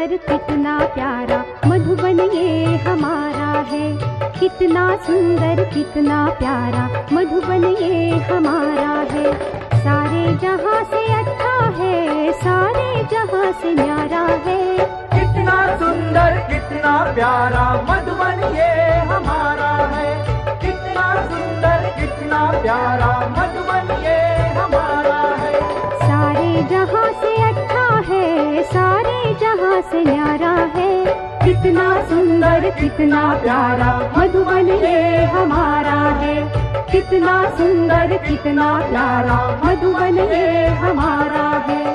सुंदर कितना प्यारा मधुबन ये हमारा है। कितना सुंदर कितना प्यारा मधुबन ये हमारा है। सारे जहां से अच्छा है, सारे जहां से न्यारा है। कितना सुंदर कितना प्यारा मधुबन ये हमारा है। कितना सुंदर कितना प्यारा मधुबन ये हमारा है। सारे जहां से अच्छा है, सारे जहां से न्यारा है। कितना सुंदर कितना प्यारा मधुबन ये हमारा है। कितना सुंदर कितना प्यारा मधुबन ये हमारा है।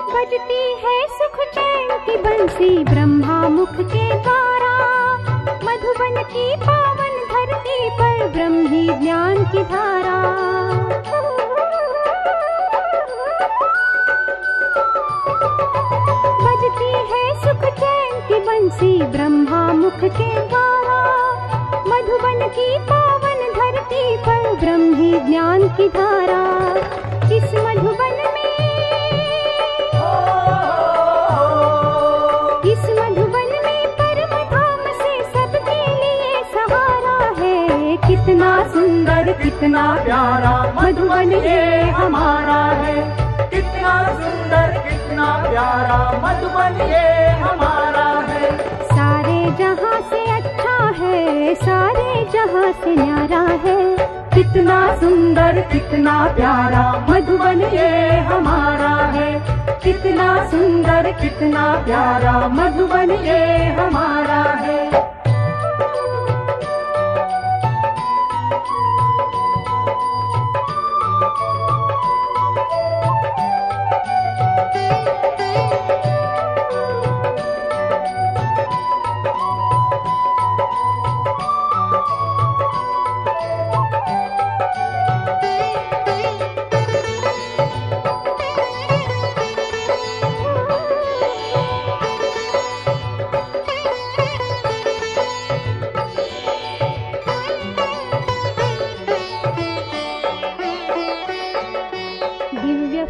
बजती है सुख चैन की बंसी ब्रह्मा मुख के द्वारा। मधुबन की पावन धरती पर ब्रह्मी ज्ञान की धारा। बजती है सुख चैन की बंसी ब्रह्मा मुख के द्वारा। मधुबन की पावन धरती पर ब्रह्मी ज्ञान की धारा। इस मधुबन में कितना सुंदर कितना प्यारा मधुबन ये हमारा है। कितना सुंदर कितना प्यारा मधुबन ये हमारा है। सारे जहां से अच्छा है, सारे जहां से न्यारा है। कितना सुंदर कितना प्यारा मधुबन ये हमारा है। कितना सुंदर कितना प्यारा मधुबन ये हमारा है।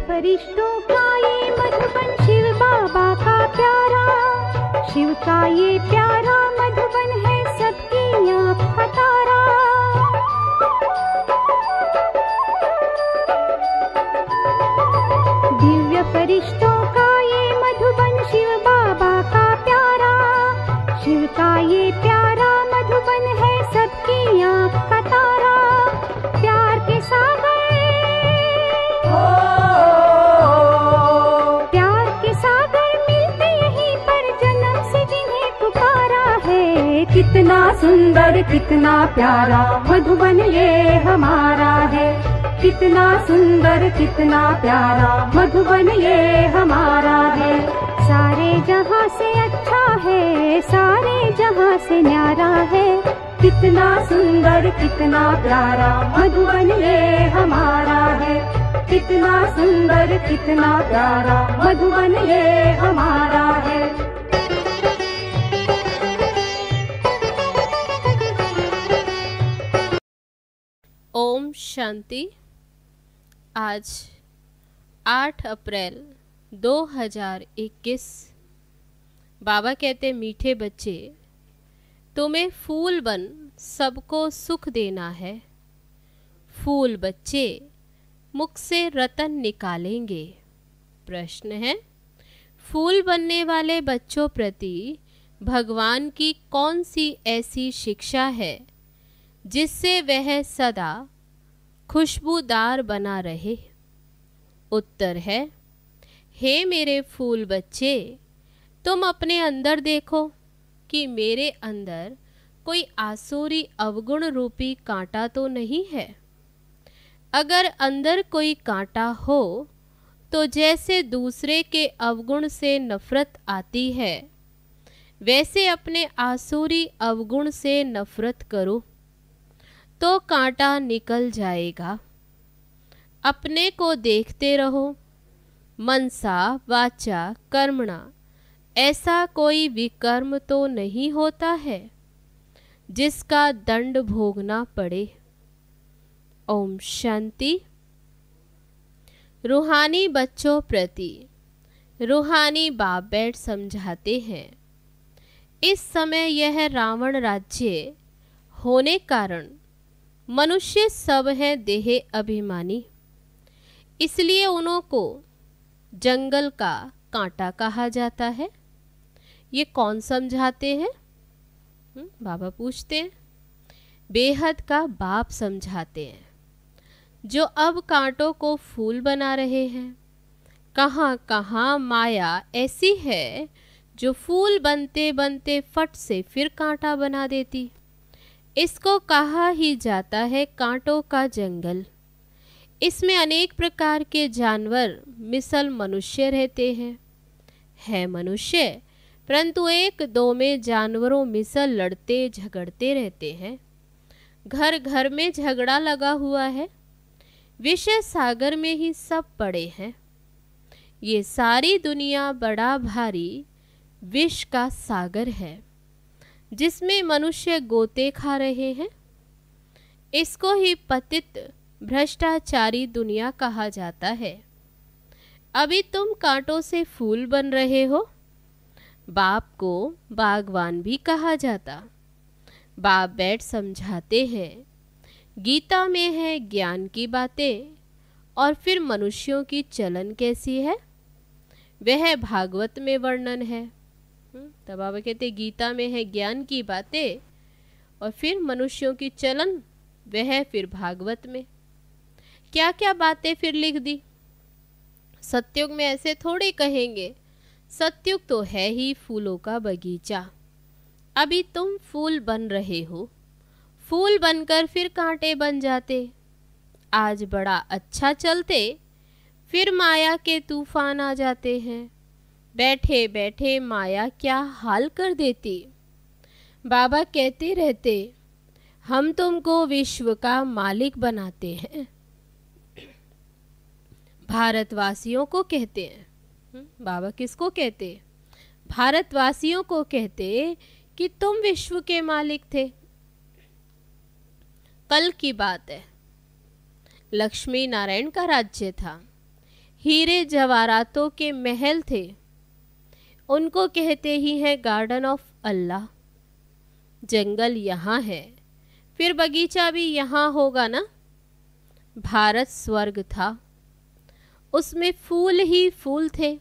फरिश्तों का ये मधुबन शिव बाबा का प्यारा। शिव का ये प्यारा मधुबन है सबकी आँख का तारा। दिव्य फरिश्तों का ये मधुबन शिव बाबा का प्यारा। शिव का ये प्यारा मधुबन है सबकी आँख का तारा। प्यार के सागर कितना सुंदर कितना प्यारा मधुबन ये हमारा है। कितना सुंदर कितना प्यारा मधुबन ये हमारा है। सारे जहां से अच्छा है, सारे जहां से न्यारा है। कितना सुंदर कितना प्यारा मधुबन ये हमारा है। कितना सुंदर कितना प्यारा मधुबन ये हमारा है। ओम शांति। आज 8 अप्रैल 2021। बाबा कहते मीठे बच्चे, तुम्हें फूल बन सबको सुख देना है। फूल बच्चे मुख से रतन निकालेंगे। प्रश्न है, फूल बनने वाले बच्चों प्रति भगवान की कौन सी ऐसी शिक्षा है जिससे वह सदा खुशबूदार बना रहे? उत्तर है, हे मेरे फूल बच्चे, तुम अपने अंदर देखो कि मेरे अंदर कोई आसुरी अवगुण रूपी कांटा तो नहीं है। अगर अंदर कोई कांटा हो तो जैसे दूसरे के अवगुण से नफरत आती है, वैसे अपने आसुरी अवगुण से नफरत करो तो कांटा निकल जाएगा। अपने को देखते रहो। मनसा वाचा कर्मणा, ऐसा कोई विकर्म तो नहीं होता है जिसका दंड भोगना पड़े। ओम शांति। रूहानी बच्चों प्रति रूहानी बाप बैठ समझाते हैं, इस समय यह रावण राज्य होने कारण मनुष्य सब हैं देह अभिमानी, इसलिए उन्हों को जंगल का कांटा कहा जाता है। ये कौन समझाते हैं? बाबा पूछते हैं। बेहद का बाप समझाते हैं, जो अब कांटों को फूल बना रहे हैं। कहाँ कहाँ माया ऐसी है जो फूल बनते बनते फट से फिर कांटा बना देती। इसको कहा ही जाता है कांटों का जंगल। इसमें अनेक प्रकार के जानवर मिसल मनुष्य रहते हैं। है मनुष्य, परंतु एक दो में जानवरों मिसल लड़ते झगड़ते रहते हैं। घर घर में झगड़ा लगा हुआ है। विषय सागर में ही सब पड़े हैं। ये सारी दुनिया बड़ा भारी विष का सागर है, जिसमें मनुष्य गोते खा रहे हैं। इसको ही पतित भ्रष्टाचारी दुनिया कहा जाता है। अभी तुम कांटों से फूल बन रहे हो। बाप को बागवान भी कहा जाता। बाप बैठ समझाते हैं, गीता में है ज्ञान की बातें, और फिर मनुष्यों की चलन कैसी है वह भागवत में वर्णन है। तब बाबा कहते गीता में है ज्ञान की बातें, और फिर मनुष्यों की चलन वह फिर भागवत में। क्या क्या बातें फिर लिख दी। सतयुग में ऐसे थोड़े कहेंगे। सतयुग तो है ही फूलों का बगीचा। अभी तुम फूल बन रहे हो। फूल बनकर फिर कांटे बन जाते। आज बड़ा अच्छा चलते, फिर माया के तूफान आ जाते हैं। बैठे बैठे माया क्या हाल कर देती। बाबा कहते रहते, हम तुमको विश्व का मालिक बनाते हैं। भारतवासियों को कहते हैं। बाबा किसको कहते? भारतवासियों को कहते कि तुम विश्व के मालिक थे। कल की बात है। लक्ष्मी नारायण का राज्य था। हीरे जवाहरातों के महल थे। उनको कहते ही है गार्डन ऑफ अल्लाह। जंगल यहाँ है, फिर बगीचा भी यहाँ होगा ना। भारत स्वर्ग था, उसमें फूल ही फूल थे।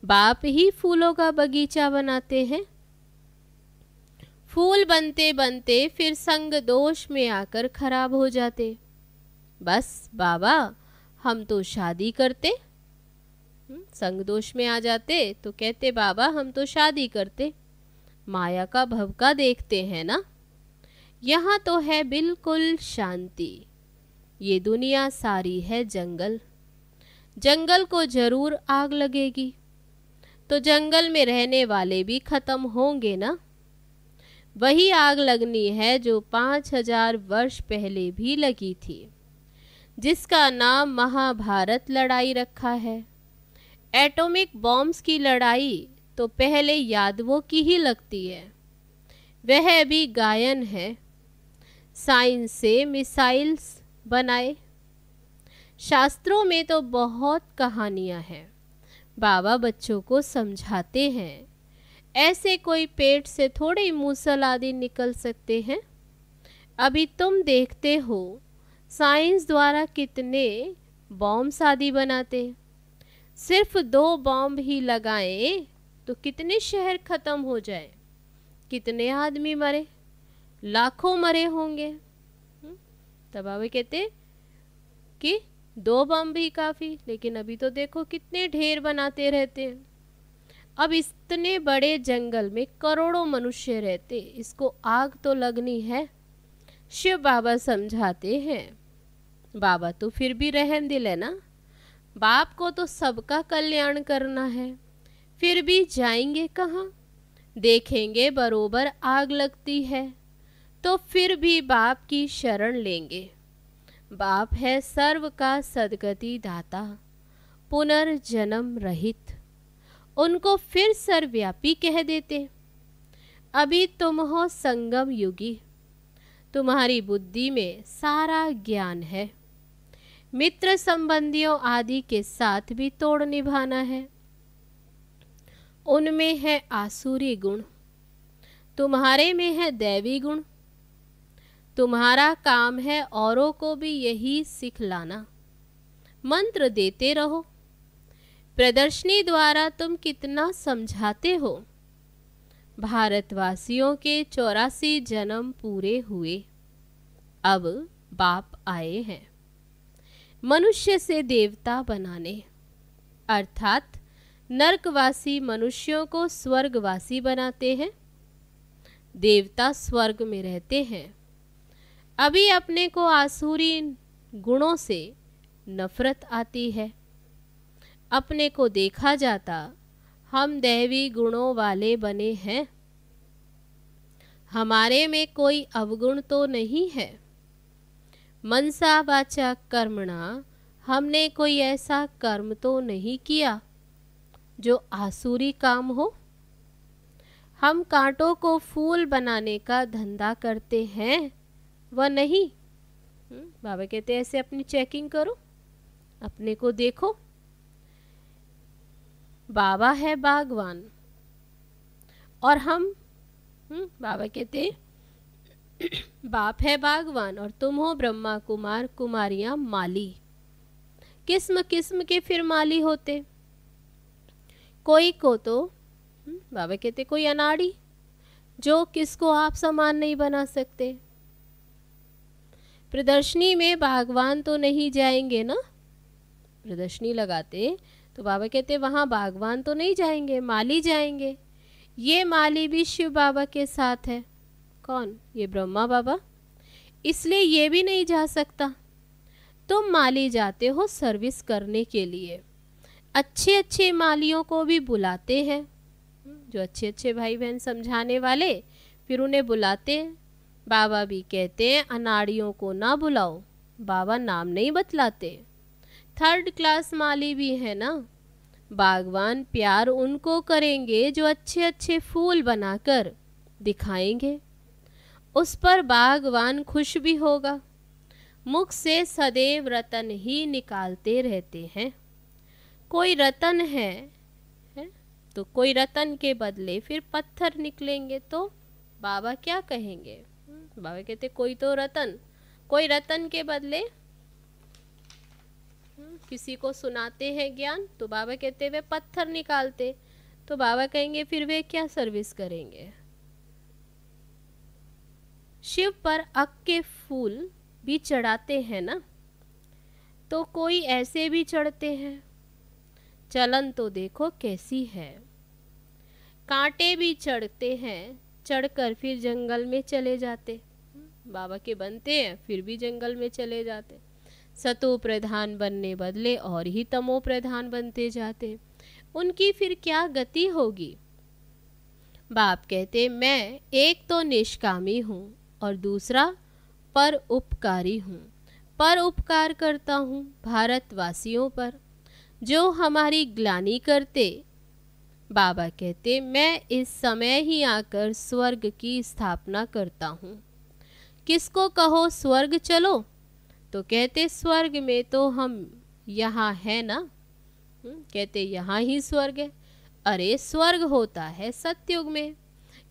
बाप ही फूलों का बगीचा बनाते हैं। फूल बनते बनते फिर संग दोष में आकर खराब हो जाते। बस बाबा हम तो शादी करते। संग दोष में आ जाते तो कहते बाबा हम तो शादी करते। माया का भवका देखते हैं ना। यहाँ तो है बिल्कुल शांति। ये दुनिया सारी है जंगल। जंगल को जरूर आग लगेगी तो जंगल में रहने वाले भी खत्म होंगे ना। वही आग लगनी है जो 5000 वर्ष पहले भी लगी थी, जिसका नाम महाभारत लड़ाई रखा है। एटॉमिक बॉम्ब्स की लड़ाई तो पहले यादवों की ही लगती है। वह भी गायन है। साइंस से मिसाइल्स बनाए। शास्त्रों में तो बहुत कहानियां हैं। बाबा बच्चों को समझाते हैं, ऐसे कोई पेट से थोड़े मूसल आदि निकल सकते हैं। अभी तुम देखते हो साइंस द्वारा कितने बॉम्ब्स आदि बनाते। सिर्फ 2 बॉम्ब ही लगाएं तो कितने शहर खत्म हो जाए, कितने आदमी मरे, लाखों मरे होंगे। तब बाबा कहते कि 2 बम भी काफ़ी, लेकिन अभी तो देखो कितने ढेर बनाते रहते हैं। अब इतने बड़े जंगल में करोड़ों मनुष्य रहते, इसको आग तो लगनी है। शिव बाबा समझाते हैं, बाबा तो फिर भी रहम दिल है ना। बाप को तो सबका कल्याण करना है। फिर भी जाएंगे कहाँ? देखेंगे बरोबर आग लगती है तो फिर भी बाप की शरण लेंगे। बाप है सर्व का सद्गति दाता, पुनर्जन्म रहित। उनको फिर सर्वव्यापी कह देते। अभी तुम हो संगम युगी, तुम्हारी बुद्धि में सारा ज्ञान है। मित्र संबंधियों आदि के साथ भी तोड़ निभाना है। उनमें है आसुरी गुण, तुम्हारे में है दैवी गुण। तुम्हारा काम है औरों को भी यही सिखलाना। मंत्र देते रहो। प्रदर्शनी द्वारा तुम कितना समझाते हो। भारतवासियों के 84 जन्म पूरे हुए, अब बाप आए हैं मनुष्य से देवता बनाने, अर्थात नरकवासी मनुष्यों को स्वर्गवासी बनाते हैं। देवता स्वर्ग में रहते हैं। अभी अपने को आसुरी गुणों से नफरत आती है। अपने को देखा जाता हम दैवी गुणों वाले बने हैं। हमारे में कोई अवगुण तो नहीं है। मनसा वाचा कर्मणा, हमने कोई ऐसा कर्म तो नहीं किया जो आसुरी काम हो। हम कांटों को फूल बनाने का धंधा करते हैं वह नहीं। बाबा कहते हैं ऐसे अपनी चेकिंग करो, अपने को देखो। बाबा है बागवान और हम बाबा कहते बाप है बागवान और तुम हो ब्रह्मा कुमार कुमारियां माली। किस्म किस्म के फिर माली होते। कोई को तो बाबा कहते कोई अनाड़ी जो किसको आप समान नहीं बना सकते। प्रदर्शनी में बागवान तो नहीं जाएंगे ना। प्रदर्शनी लगाते तो बाबा कहते वहाँ बागवान तो नहीं जाएंगे, माली जाएंगे। ये माली भी शिव बाबा के साथ है। कौन? ये ब्रह्मा बाबा। इसलिए ये भी नहीं जा सकता। तुम माली जाते हो सर्विस करने के लिए। अच्छे अच्छे मालियों को भी बुलाते हैं, जो अच्छे अच्छे भाई बहन समझाने वाले, फिर उन्हें बुलाते हैं। बाबा भी कहते हैं अनाड़ियों को ना बुलाओ, बाबा नाम नहीं बतलाते। 3rd क्लास माली भी है ना। बागवान प्यार उनको करेंगे जो अच्छे अच्छे फूल बनाकर दिखाएंगे। उस पर बागवान खुश भी होगा। मुख से सदैव रतन ही निकालते रहते हैं। कोई रतन है तो कोई रतन के बदले फिर पत्थर निकलेंगे तो बाबा क्या कहेंगे? बाबा कहते कोई रतन के बदले किसी को सुनाते हैं ज्ञान, तो बाबा कहते वे पत्थर निकालते, तो बाबा कहेंगे फिर वे क्या सर्विस करेंगे? शिव पर अक के फूल भी चढ़ाते हैं ना, तो कोई ऐसे भी चढ़ते हैं। चलन तो देखो कैसी है। कांटे भी चढ़ते हैं, चढ़कर फिर जंगल में चले जाते। बाबा के बनते हैं फिर भी जंगल में चले जाते। सतो प्रधान बनने बदले और ही तमो प्रधान बनते जाते। उनकी फिर क्या गति होगी? बाप कहते मैं एक तो निष्कामी हूँ और दूसरा पर उपकारी हूँ। पर उपकार करता हूँ भारतवासियों पर जो हमारी ग्लानि करते। बाबा कहते मैं इस समय ही आकर स्वर्ग की स्थापना करता हूँ। किसको कहो स्वर्ग चलो, तो कहते स्वर्ग में तो हम यहाँ है ना। कहते यहाँ ही स्वर्ग है। अरे स्वर्ग होता है सतयुग में,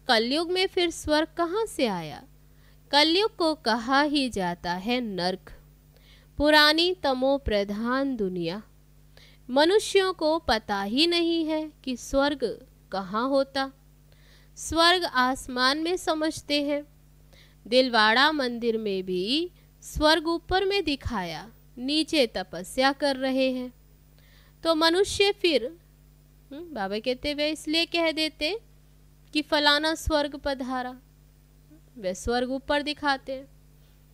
कलयुग में फिर स्वर्ग कहाँ से आया? कलयुग को कहा ही जाता है नर्क, पुरानी तमो प्रधान दुनिया। मनुष्यों को पता ही नहीं है कि स्वर्ग कहाँ होता। स्वर्ग आसमान में समझते हैं। दिलवाड़ा मंदिर में भी स्वर्ग ऊपर में दिखाया, नीचे तपस्या कर रहे हैं। तो मनुष्य फिर बाबा कहते वे इसलिए कह देते कि फलाना स्वर्ग पधारा, वे स्वर्ग ऊपर दिखाते हैं,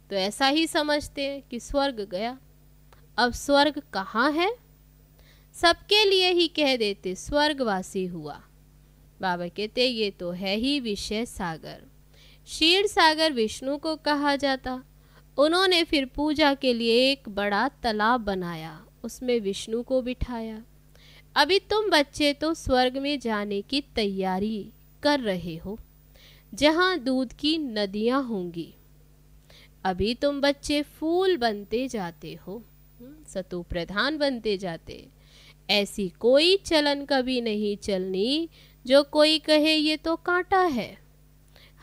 तो ऐसा ही समझते हैं कि स्वर्ग गया। अब स्वर्ग कहाँ है? सबके लिए ही कह देते स्वर्गवासी हुआ। बाबा कहते ये तो है ही विषय सागर। क्षीर सागर विष्णु को कहा जाता उन्होंने फिर पूजा के लिए एक बड़ा तालाब बनाया, उसमें विष्णु को बिठाया। अभी तुम बच्चे तो स्वर्ग में जाने की तैयारी कर रहे हो, जहाँ दूध की नदियाँ होंगी। अभी तुम बच्चे फूल बनते जाते हो, सतो प्रधान बनते जाते। ऐसी कोई चलन कभी नहीं चलनी जो कोई कहे ये तो कांटा है।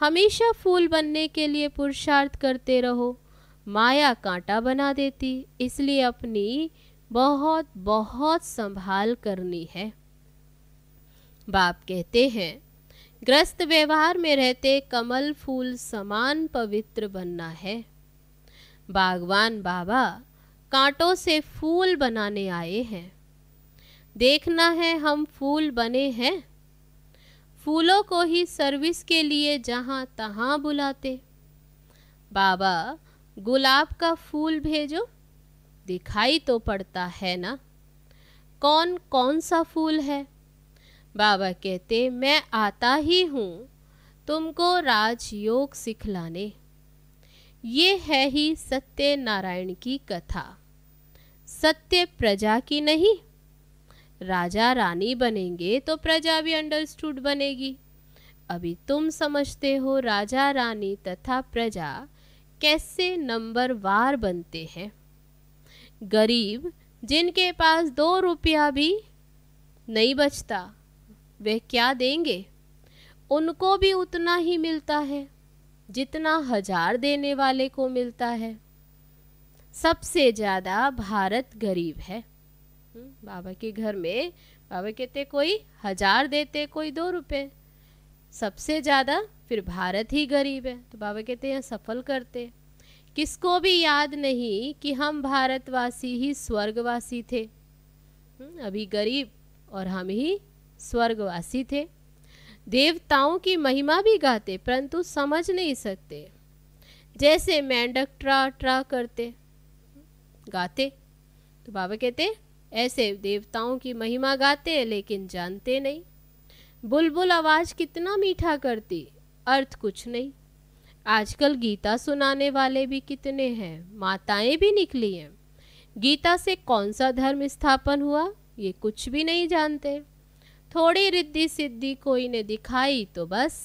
हमेशा फूल बनने के लिए पुरुषार्थ करते रहो, माया कांटा बना देती, इसलिए अपनी बहुत बहुत संभाल करनी है। बाप कहते हैं, ग्रस्त व्यवहार में रहते कमल फूल समान पवित्र बनना है। बागवान बाबा कांटों से फूल बनाने आए हैं। देखना है हम फूल बने हैं। फूलों को ही सर्विस के लिए जहाँ तहाँ बुलाते। बाबा गुलाब का फूल भेजो, दिखाई तो पड़ता है ना कौन कौन सा फूल है। बाबा कहते, मैं आता ही हूँ तुमको राजयोग सिखलाने। ये है ही सत्य नारायण की कथा, सत्य प्रजा की नहीं। राजा रानी बनेंगे तो प्रजा भी अंडरस्टूड बनेगी। अभी तुम समझते हो राजा रानी तथा प्रजा कैसे नंबर वार बनते हैं। गरीब जिनके पास 2 रुपया भी नहीं बचता, वे क्या देंगे? उनको भी उतना ही मिलता है जितना 1000 देने वाले को मिलता है। सबसे ज़्यादा भारत गरीब है। बाबा के घर में बाबा कहते कोई 1000 देते, कोई 2 रुपये, सबसे ज़्यादा फिर भारत ही गरीब है। तो बाबा कहते हैं सफल करते। किसको भी याद नहीं कि हम भारतवासी ही स्वर्गवासी थे। अभी गरीब और हम ही स्वर्गवासी थे। देवताओं की महिमा भी गाते परंतु समझ नहीं सकते। जैसे मेंढक ट्रा ट्रा करते गाते, तो बाबा कहते ऐसे देवताओं की महिमा गाते लेकिन जानते नहीं। बुलबुल आवाज़ कितना मीठा करती, अर्थ कुछ नहीं। आजकल गीता सुनाने वाले भी कितने हैं, माताएं भी निकली हैं। गीता से कौन सा धर्म स्थापन हुआ ये कुछ भी नहीं जानते। थोड़ी रिद्धि सिद्धि कोई ने दिखाई तो बस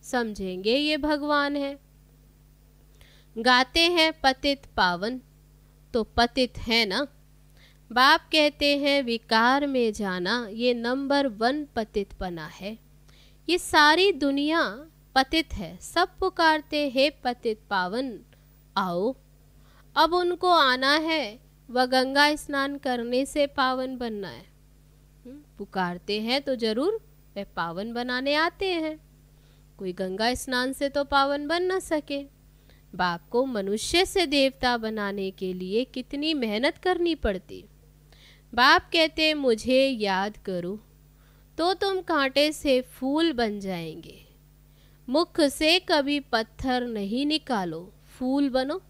समझेंगे ये भगवान है। गाते हैं पतित पावन, तो पतित है ना। बाप कहते हैं विकार में जाना ये नंबर 1 पतितपना है। ये सारी दुनिया पतित है, सब पुकारते हैं पतित पावन आओ। अब उनको आना है, वह गंगा स्नान करने से पावन बनना है। पुकारते हैं तो जरूर वे पावन बनाने आते हैं। कोई गंगा स्नान से तो पावन बन न सके। बाप को मनुष्य से देवता बनाने के लिए कितनी मेहनत करनी पड़ती। बाप कहते मुझे याद करो तो तुम कांटे से फूल बन जाएंगे। मुख से कभी पत्थर नहीं निकालो, फूल बनो।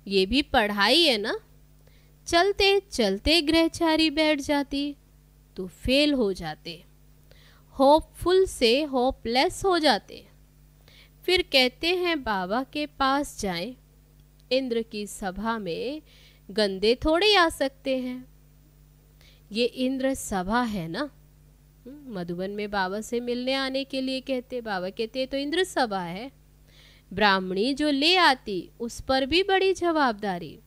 ये भी पढ़ाई है ना। चलते चलते ग्रहचारी बैठ जाती तो फेल हो जाते, होपफुल से होपलेस हो जाते। फिर कहते हैं बाबा के पास जाएं। इंद्र की सभा में गंदे थोड़े आ सकते हैं। ये इंद्र सभा है ना। मधुबन में बाबा से मिलने आने के लिए कहते, बाबा कहते तो इंद्र सभा है। ब्राह्मणी जो ले आती उस पर भी बड़ी जवाबदारी।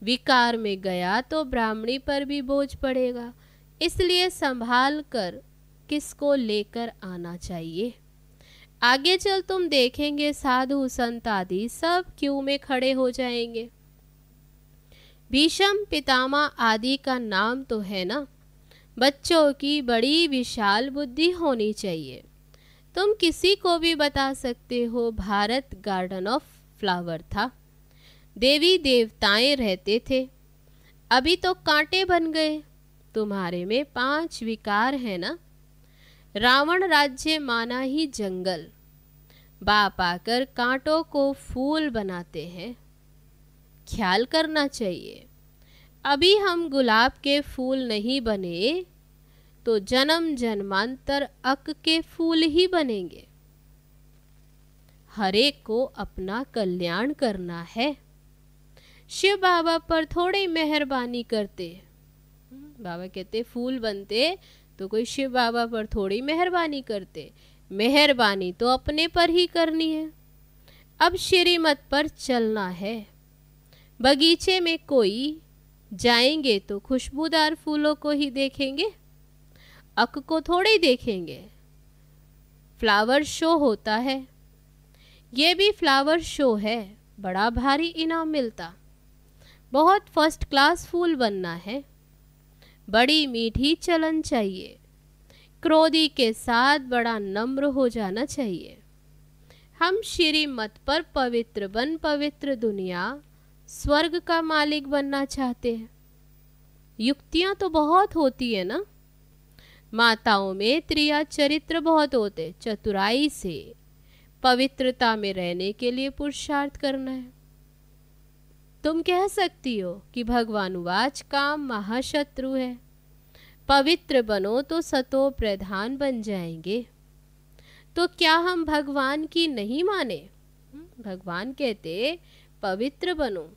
विकार में गया तो ब्राह्मणी पर भी बोझ पड़ेगा, इसलिए संभाल कर किसको लेकर आना चाहिए। आगे चल तुम देखेंगे साधु संत आदि सब क्यू में खड़े हो जाएंगे। भीष्म पितामह आदि का नाम तो है ना। बच्चों की बड़ी विशाल बुद्धि होनी चाहिए। तुम किसी को भी बता सकते हो भारत गार्डन ऑफ फ्लावर था, देवी देवताएं रहते थे। अभी तो कांटे बन गए। तुम्हारे में 5 विकार है ना। रावण राज्य माना ही जंगल। बाप आकर कांटों को फूल बनाते हैं। ख्याल करना चाहिए। अभी हम गुलाब के फूल नहीं बने तो जन्म जन्मांतर अक के फूल ही बनेंगे। हर एक को अपना कल्याण करना है। शिव बाबा पर थोड़ी मेहरबानी करते। बाबा कहते फूल बनते तो कोई शिव बाबा पर थोड़ी मेहरबानी करते, मेहरबानी तो अपने पर ही करनी है। अब श्रीमत पर चलना है। बगीचे में कोई जाएंगे तो खुशबूदार फूलों को ही देखेंगे, अक को थोड़ी देखेंगे। फ्लावर शो होता है, ये भी फ्लावर शो है, बड़ा भारी इनाम मिलता। बहुत फर्स्ट क्लास फूल बनना है, बड़ी मीठी चलन चाहिए, क्रोधी के साथ बड़ा नम्र हो जाना चाहिए। हम श्रीमत पर पवित्र बन पवित्र दुनिया स्वर्ग का मालिक बनना चाहते हैं। युक्तियां तो बहुत होती है ना, माताओं में त्रिया चरित्र बहुत होते, चतुराई से पवित्रता में रहने के लिए पुरुषार्थ करना है। तुम कह सकती हो कि भगवानुवाच काम महाशत्रु है, पवित्र बनो तो सतो प्रधान बन जाएंगे। तो क्या हम भगवान की नहीं माने? भगवान कहते पवित्र बनो,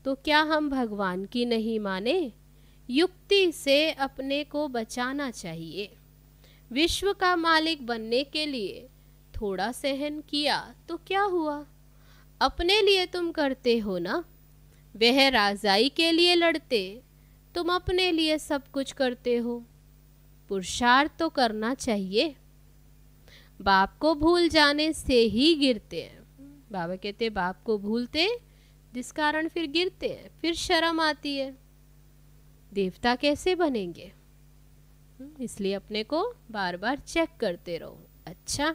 तो क्या हम भगवान की नहीं माने? युक्ति से अपने को बचाना चाहिए। विश्व का मालिक बनने के लिए थोड़ा सहन किया तो क्या हुआ, अपने लिए तुम करते हो ना। वह राजाई के लिए लड़ते, तुम अपने लिए सब कुछ करते हो। पुरुषार्थ तो करना चाहिए। बाप को भूल जाने से ही गिरते हैं। बाबा कहते बाप को भूलते जिस कारण फिर गिरते हैं, फिर शर्म आती है। देवता कैसे बनेंगे? इसलिए अपने को बार बार चेक करते रहो। अच्छा,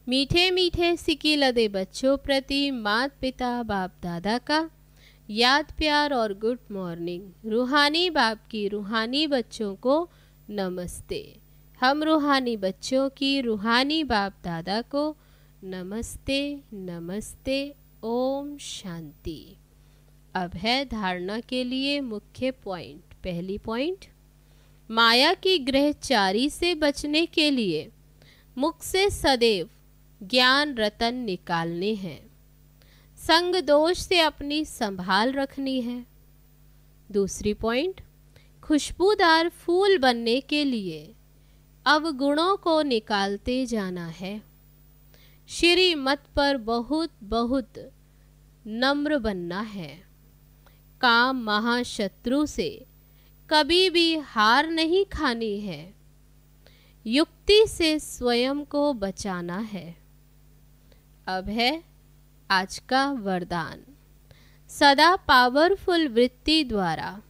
मीठे मीठे सिकी लदे बच्चों प्रति मात पिता बाप दादा का याद प्यार और गुड मॉर्निंग। रूहानी बाप की रूहानी बच्चों को नमस्ते। हम रूहानी बच्चों की रूहानी बाप दादा को नमस्ते नमस्ते। ओम शांति। अब है धारणा के लिए मुख्य पॉइंट। पहली पॉइंट, माया की ग्रहचारी से बचने के लिए मुख से सदैव ज्ञान रतन निकालने हैं। संग दोष से अपनी संभाल रखनी है। दूसरी पॉइंट, खुशबूदार फूल बनने के लिए अवगुणों को निकालते जाना है। श्रीमत पर बहुत बहुत नम्र बनना है। काम महाशत्रु से कभी भी हार नहीं खानी है। युक्ति से स्वयं को बचाना है। अब है आज का वरदान। सदा पावरफुल वृत्ति द्वारा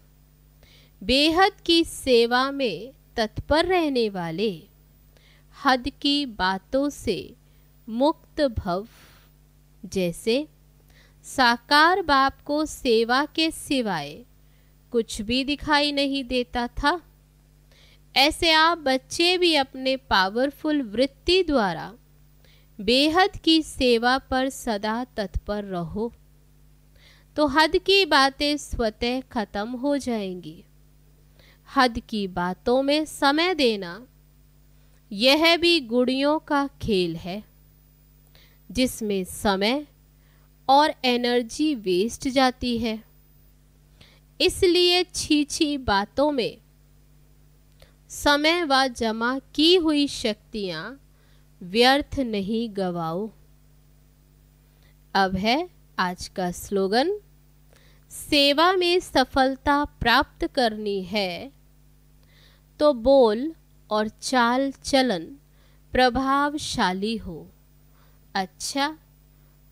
बेहद की सेवा में तत्पर रहने वाले, हद की बातों से मुक्त भव। जैसे साकार बाप को सेवा के सिवाय कुछ भी दिखाई नहीं देता था, ऐसे आप बच्चे भी अपने पावरफुल वृत्ति द्वारा बेहद की सेवा पर सदा तत्पर रहो, तो हद की बातें स्वतः खत्म हो जाएंगी। हद की बातों में समय देना यह भी गुड़ियों का खेल है, जिसमें समय और एनर्जी वेस्ट जाती है। इसलिए छी बातों में समय व जमा की हुई शक्तियां व्यर्थ नहीं गवाओ। अब है आज का स्लोगन। सेवा में सफलता प्राप्त करनी है तो बोल और चाल चलन प्रभावशाली हो। अच्छा,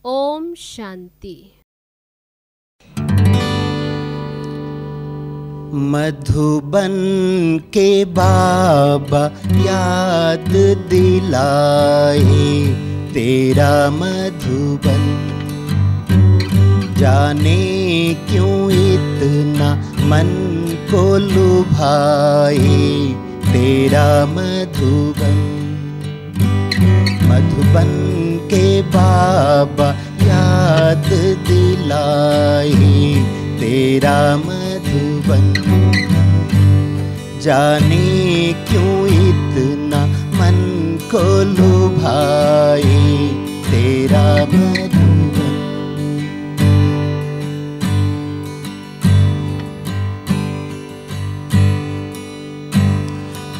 ओम शांति। मधुबन के बाबा याद दिलाए तेरा मधुबन, जाने क्यों इतना मन को लुभाए तेरा मधुबन। मधुबन के बाबा याद दिलाए तेरा मधुबन, जाने क्यों इतना मन को लुभाए तेरा मधुबन।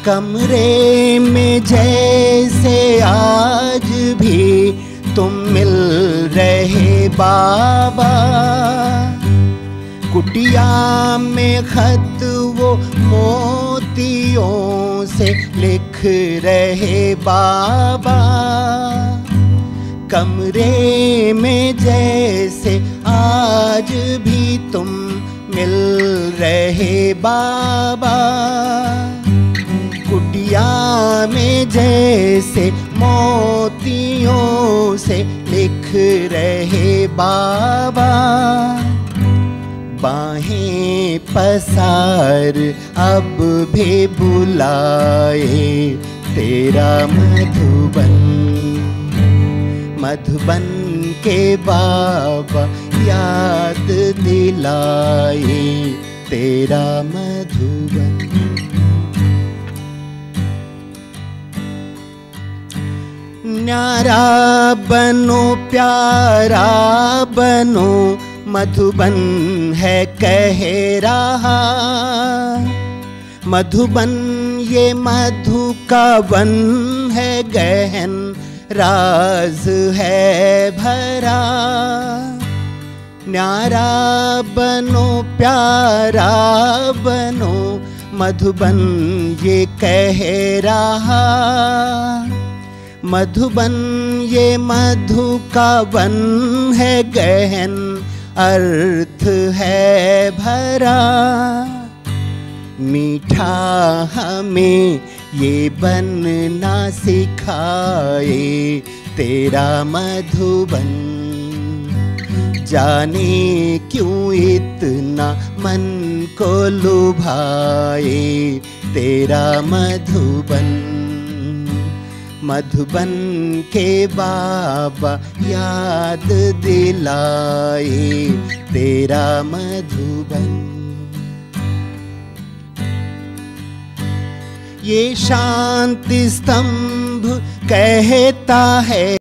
कमरे में जैसे आज भी तुम मिल रहे बाबा, कुटिया में खत वो मोतियों से लिख रहे बाबा, कमरे में जैसे आज भी तुम मिल रहे बाबा, कुटिया में जैसे मोतियों से लिख रहे बाबा, बाहें पसार अब भी बुलाए तेरा मधुबन, मधुबन के बाबा याद दिलाए तेरा मधुबन। न्यारा बनो प्यारा बनो मधुबन है कह रहा, मधुबन ये मधु का वन है गहन राज है भरा, न्यारा बनो प्यारा बनो मधुबन ये कह रहा, मधुबन ये मधु का वन है गहन अर्थ है भरा, मीठा हमें ये बनना सिखाए तेरा मधुबन, जाने क्यों इतना मन को लुभाए तेरा मधुबन, मधुबन के बाबा याद दिलाए तेरा मधुबन। ये शांति स्तंभ कहता है